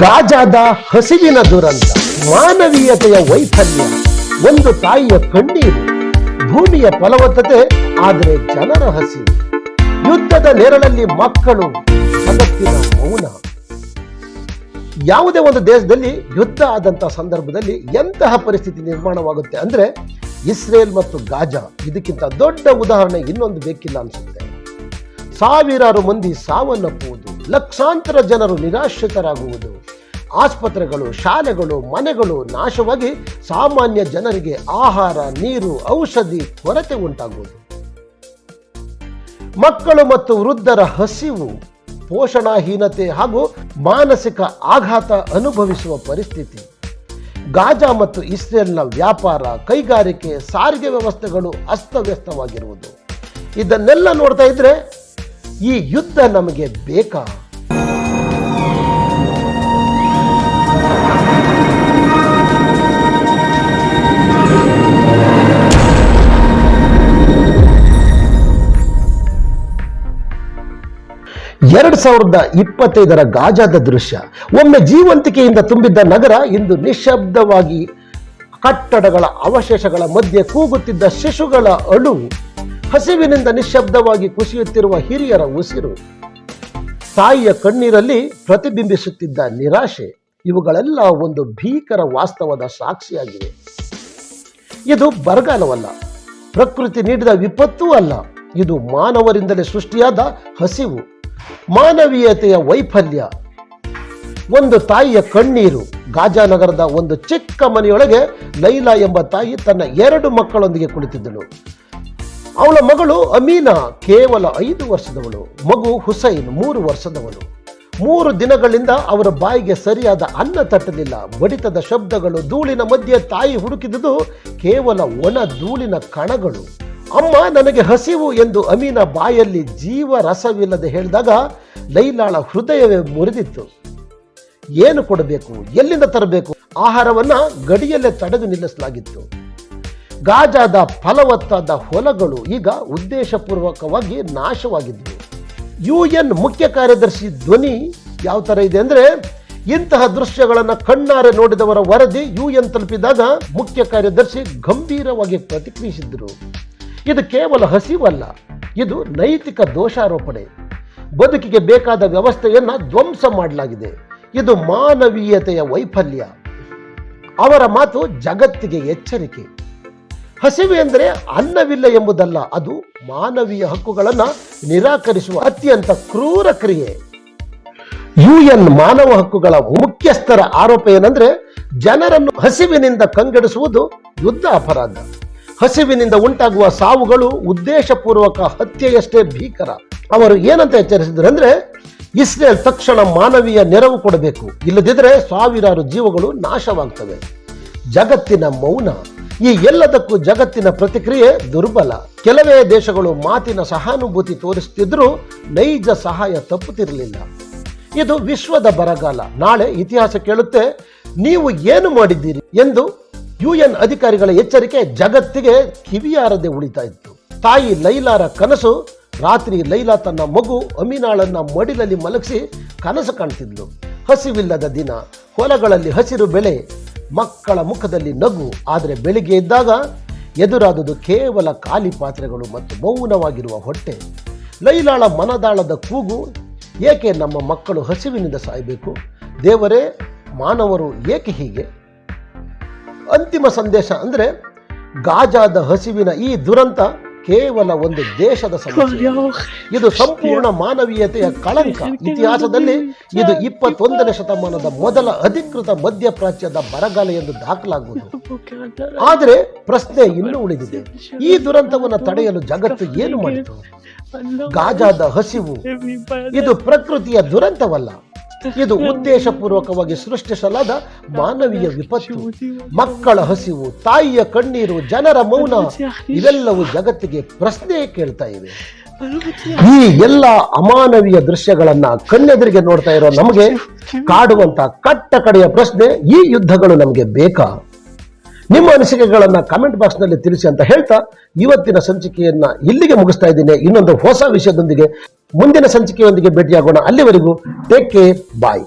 ಗಾಜಾದ ಹಸಿವಿನ ದುರಂತ, ಮಾನವೀಯತೆಯ ವೈಫಲ್ಯ, ಒಂದು ತಾಯಿಯ ಕಣ್ಣೀರು, ಭೂಮಿಯ ಫಲವತ್ತತೆ ಆದರೆ ಜನರ ಹಸಿವು, ಯುದ್ಧದ ನೆರಳಲ್ಲಿ ಮಕ್ಕಳು, ಜಗತ್ತಿನ ಮೌನ. ಯಾವುದೇ ಒಂದು ದೇಶದಲ್ಲಿ ಯುದ್ಧ ಆದಂತಹ ಸಂದರ್ಭದಲ್ಲಿ ಎಂತಹ ಪರಿಸ್ಥಿತಿ ನಿರ್ಮಾಣವಾಗುತ್ತೆ ಅಂದ್ರೆ ಇಸ್ರೇಲ್ ಮತ್ತು ಗಾಜಾ. ಇದಕ್ಕಿಂತ ದೊಡ್ಡ ಉದಾಹರಣೆ ಇನ್ನೊಂದು ಬೇಕಿಲ್ಲ ಅನ್ಸುತ್ತೆ. ಸಾವಿರಾರು ಮಂದಿ ಸಾವನ್ನಪ್ಪುವುದು, ಲಕ್ಷಾಂತರ ಜನರು ನಿರಾಶ್ರಿತರಾಗುವುದು, ಆಸ್ಪತ್ರೆಗಳು, ಶಾಲೆಗಳು, ಮನೆಗಳು ನಾಶವಾಗಿ ಸಾಮಾನ್ಯ ಜನರಿಗೆ ಆಹಾರ, ನೀರು, ಔಷಧಿ ಕೊರತೆ ಉಂಟಾಗುವುದು, ಮಕ್ಕಳು ಮತ್ತು ವೃದ್ಧರ ಹಸಿವು, ಪೋಷಣಾಹೀನತೆ ಹಾಗೂ ಮಾನಸಿಕ ಆಘಾತ ಅನುಭವಿಸುವ ಪರಿಸ್ಥಿತಿ. ಗಾಜಾ ಮತ್ತು ಇಸ್ರೇಲ್ನ ವ್ಯಾಪಾರ, ಕೈಗಾರಿಕೆ, ಸಾರಿಗೆ ವ್ಯವಸ್ಥೆಗಳು ಅಸ್ತವ್ಯಸ್ತವಾಗಿರುವುದು. ಇದನ್ನೆಲ್ಲ ನೋಡ್ತಾ ಇದ್ರೆ ಈ ಯುದ್ಧ ನಮಗೆ ಬೇಕಾ? ಎರಡು 2025 ಗಾಜಾದ ದೃಶ್ಯ. ಒಮ್ಮೆ ಜೀವಂತಿಕೆಯಿಂದ ತುಂಬಿದ್ದ ನಗರ ಇಂದು ನಿಶ್ಶಬ್ದವಾಗಿ, ಕಟ್ಟಡಗಳ ಅವಶೇಷಗಳ ಮಧ್ಯೆ ಕೂಗುತ್ತಿದ್ದ ಶಿಶುಗಳ ಅಳು, ಹಸಿವಿನಿಂದ ನಿಶ್ಶಬ್ದವಾಗಿ ಕುಸಿಯುತ್ತಿರುವ ಹಿರಿಯರ ಉಸಿರು, ತಾಯಿಯ ಕಣ್ಣೀರಲ್ಲಿ ಪ್ರತಿಬಿಂಬಿಸುತ್ತಿದ್ದ ನಿರಾಶೆ, ಇವುಗಳೆಲ್ಲ ಒಂದು ಭೀಕರ ವಾಸ್ತವದ ಸಾಕ್ಷಿಯಾಗಿವೆ. ಇದು ಬರಗಾಲವಲ್ಲ, ಪ್ರಕೃತಿ ನೀಡಿದ ವಿಪತ್ತೂ ಅಲ್ಲ, ಇದು ಮಾನವರಿಂದಲೇ ಸೃಷ್ಟಿಯಾದ ಹಸಿವು, ಮಾನವೀಯತೆಯ ವೈಫಲ್ಯ. ಒಂದು ತಾಯಿಯ ಕಣ್ಣೀರು. ಗಾಜಾ ನಗರದ ಒಂದು ಚಿಕ್ಕ ಮನೆಯೊಳಗೆ ಲೈಲಾ ಎಂಬ ತಾಯಿ ತನ್ನ 2 ಮಕ್ಕಳೊಂದಿಗೆ ಕುಳಿತಿದ್ದಳು. ಅವಳ ಮಗಳು ಅಮೀನಾ ಕೇವಲ 5 ವರ್ಷದವಳು, ಮಗು ಹುಸೈನ್ 3 ವರ್ಷದವಳು. 3 ದಿನಗಳಿಂದ ಅವರ ಬಾಯಿಗೆ ಸರಿಯಾದ ಅನ್ನ ತಟ್ಟಲಿಲ್ಲ. ಬಡಿತದ ಶಬ್ದಗಳು, ಧೂಳಿನ ಮಧ್ಯೆ ತಾಯಿ ಹುಡುಕಿದುದು ಕೇವಲ ಒಣ ಧೂಳಿನ ಕಣಗಳು. ಅಮ್ಮ, ನನಗೆ ಹಸಿವು ಎಂದು ಅಮೀನಾ ಬಾಯಲ್ಲಿ ಜೀವ ರಸವಿಲ್ಲದೆ ಹೇಳಿದಾಗ ಲೈಲಾಳ ಹೃದಯವೇ ಮುರಿದಿತ್ತು. ಏನು ಕೊಡಬೇಕು, ಎಲ್ಲಿಂದ ತರಬೇಕು? ಆಹಾರವನ್ನ ಗಡಿಯಲ್ಲೇ ತಡೆದು ನಿಲ್ಲಿಸಲಾಗಿತ್ತು. ಗಾಜಾದ ಫಲವತ್ತಾದ ಹೊಲಗಳು ಈಗ ಉದ್ದೇಶಪೂರ್ವಕವಾಗಿ ನಾಶವಾಗಿದ್ದವು. UN ಮುಖ್ಯ ಕಾರ್ಯದರ್ಶಿ ಧ್ವನಿ ಯಾವ ತರ ಇದೆ ಅಂದ್ರೆ, ಇಂತಹ ದೃಶ್ಯಗಳನ್ನು ಕಣ್ಣಾರೆ ನೋಡಿದವರ ವರದಿ UN ತಲುಪಿದಾಗ ಮುಖ್ಯ ಕಾರ್ಯದರ್ಶಿ ಗಂಭೀರವಾಗಿ ಪ್ರತಿಕ್ರಿಯಿಸಿದ್ರು. ಇದು ಕೇವಲ ಹಸಿವಲ್ಲ, ಇದು ನೈತಿಕ ದೋಷಾರೋಪಣೆ. ಬದುಕಿಗೆ ಬೇಕಾದ ವ್ಯವಸ್ಥೆಯನ್ನ ಧ್ವಂಸ ಮಾಡಲಾಗಿದೆ. ಇದು ಮಾನವೀಯತೆಯ ವೈಫಲ್ಯ. ಅವರ ಮಾತು ಜಗತ್ತಿಗೆ ಎಚ್ಚರಿಕೆ. ಹಸಿವು ಎಂದರೆ ಅನ್ನವಿಲ್ಲ ಎಂಬುದಲ್ಲ, ಅದು ಮಾನವೀಯ ಹಕ್ಕುಗಳನ್ನು ನಿರಾಕರಿಸುವ ಅತ್ಯಂತ ಕ್ರೂರ ಕ್ರಿಯೆ. UN ಮಾನವ ಹಕ್ಕುಗಳ ಮುಖ್ಯಸ್ಥರ ಆರೋಪ ಏನಂದ್ರೆ, ಜನರನ್ನು ಹಸಿವಿನಿಂದ ಕಂಗೆಡಿಸುವುದು ಯುದ್ಧ ಅಪರಾಧ. ಹಸಿವಿನಿಂದ ಉಂಟಾಗುವ ಸಾವುಗಳು ಉದ್ದೇಶಪೂರ್ವಕ ಹತ್ಯೆಯಷ್ಟೇ ಭೀಕರ. ಅವರು ಏನಂತ ಎಚ್ಚರಿಸಿದ್ರು ಅಂದ್ರೆ, ಇಸ್ರೇಲ್ ತಕ್ಷಣ ಮಾನವೀಯ ನೆರವು ಕೊಡಬೇಕು, ಇಲ್ಲದಿದ್ದರೆ ಸಾವಿರಾರು ಜೀವಗಳು ನಾಶವಾಗ್ತವೆ. ಜಗತ್ತಿನ ಮೌನ. ಈ ಎಲ್ಲದಕ್ಕೂ ಜಗತ್ತಿನ ಪ್ರತಿಕ್ರಿಯೆ ದುರ್ಬಲ. ಕೆಲವೇ ದೇಶಗಳು ಮಾತಿನ ಸಹಾನುಭೂತಿ ತೋರಿಸುತ್ತಿದ್ರೂ ನೈಜ ಸಹಾಯ ತಪ್ಪುತ್ತಿರಲಿಲ್ಲ. ಇದು ವಿಶ್ವದ ಬರಗಾಲ. ನಾಳೆ ಇತಿಹಾಸ ಕೇಳುತ್ತೆ, ನೀವು ಏನು ಮಾಡಿದ್ದೀರಿ ಎಂದು. UN ಅಧಿಕಾರಿಗಳ ಎಚ್ಚರಿಕೆ ಜಗತ್ತಿಗೆ ಕಿವಿಯಾರದೆ ಉಳಿತಾ ಇತ್ತು. ತಾಯಿ ಲೈಲಾರ ಕನಸು. ರಾತ್ರಿ ಲೈಲಾ ತನ್ನ ಮಗು ಅಮೀನಾಳನ್ನ ಮಡಿಲಲ್ಲಿ ಮಲಗಿಸಿ ಕನಸು ಕಾಣ್ತಿದ್ಲು. ಹಸಿವಿಲ್ಲದ ದಿನ, ಹೊಲಗಳಲ್ಲಿ ಹಸಿರು ಬೆಳೆ, ಮಕ್ಕಳ ಮುಖದಲ್ಲಿ ನಗು. ಆದರೆ ಬೆಳಿಗ್ಗೆ ಇದ್ದಾಗ ಎದುರಾದುದು ಕೇವಲ ಖಾಲಿ ಪಾತ್ರೆಗಳು ಮತ್ತು ಮೌನವಾಗಿರುವ ಹೊಟ್ಟೆ. ಲೈಲಾಳ ಮನದಾಳದ ಕೂಗು, ಏಕೆ ನಮ್ಮ ಮಕ್ಕಳು ಹಸಿವಿನಿಂದ ಸಾಯಬೇಕು? ದೇವರೇ, ಮಾನವರು ಏಕೆ ಹೀಗೆ? ಅಂತಿಮ ಸಂದೇಶ ಅಂದ್ರೆ, ಗಾಜಾದ ಹಸಿವಿನ ಈ ದುರಂತ ಕೇವಲ ಒಂದು ದೇಶದ ಸಮಸ್ಯೆ. ಇದು ಸಂಪೂರ್ಣ ಮಾನವೀಯತೆಯ ಕಳಂಕ. ಇತಿಹಾಸದಲ್ಲಿ ಇದು 21ನೇ ಶತಮಾನದ ಮೊದಲ ಅಧಿಕೃತ ಮಧ್ಯಪ್ರಾಚ್ಯದ ಬರಗಾಲ ಎಂದು ದಾಖಲಾಗುವುದು. ಆದರೆ ಪ್ರಶ್ನೆ ಇನ್ನೂ ಉಳಿದಿದೆ, ಈ ದುರಂತವನ್ನು ತಡೆಯಲು ಜಗತ್ತು ಏನು ಮಾಡಿತು? ಗಾಜಾದ ಹಸಿವು ಇದು ಪ್ರಕೃತಿಯ ದುರಂತವಲ್ಲ, ಇದು ಉದ್ದೇಶಪೂರ್ವಕವಾಗಿ ಸೃಷ್ಟಿಸಲಾದ ಮಾನವೀಯ ವಿಪತ್ತು. ಮಕ್ಕಳ ಹಸಿವು, ತಾಯಿಯ ಕಣ್ಣೀರು, ಜನರ ಮೌನ, ಇವೆಲ್ಲವೂ ಜಗತ್ತಿಗೆ ಪ್ರಶ್ನೆ ಕೇಳ್ತಾ ಇವೆ. ಈ ಎಲ್ಲ ಅಮಾನವೀಯ ದೃಶ್ಯಗಳನ್ನ ಕಣ್ಣೆದುರಿಗೆ ನೋಡ್ತಾ ಇರೋ ನಮಗೆ ಕಾಡುವಂತ ಕಟ್ಟ ಕಡೆಯ ಪ್ರಶ್ನೆ, ಈ ಯುದ್ಧಗಳು ನಮಗೆ ಬೇಕಾ? ನಿಮ್ಮ ಅನಿಸಿಕೆಗಳನ್ನ ಕಮೆಂಟ್ ಬಾಕ್ಸ್ ನಲ್ಲಿ ತಿಳಿಸಿ ಅಂತ ಹೇಳ್ತಾ ಇವತ್ತಿನ ಸಂಚಿಕೆಯನ್ನ ಇಲ್ಲಿಗೆ ಮುಗಿಸ್ತಾ ಇದ್ದೀನಿ. ಇನ್ನೊಂದು ಹೊಸ ವಿಷಯದೊಂದಿಗೆ ಮುಂದಿನ ಸಂಚಿಕೆಯೊಂದಿಗೆ ಭೇಟಿಯಾಗೋಣ. ಅಲ್ಲಿವರೆಗೂ ಟೇಕ್ ಕೇರ್, ಬಾಯ್.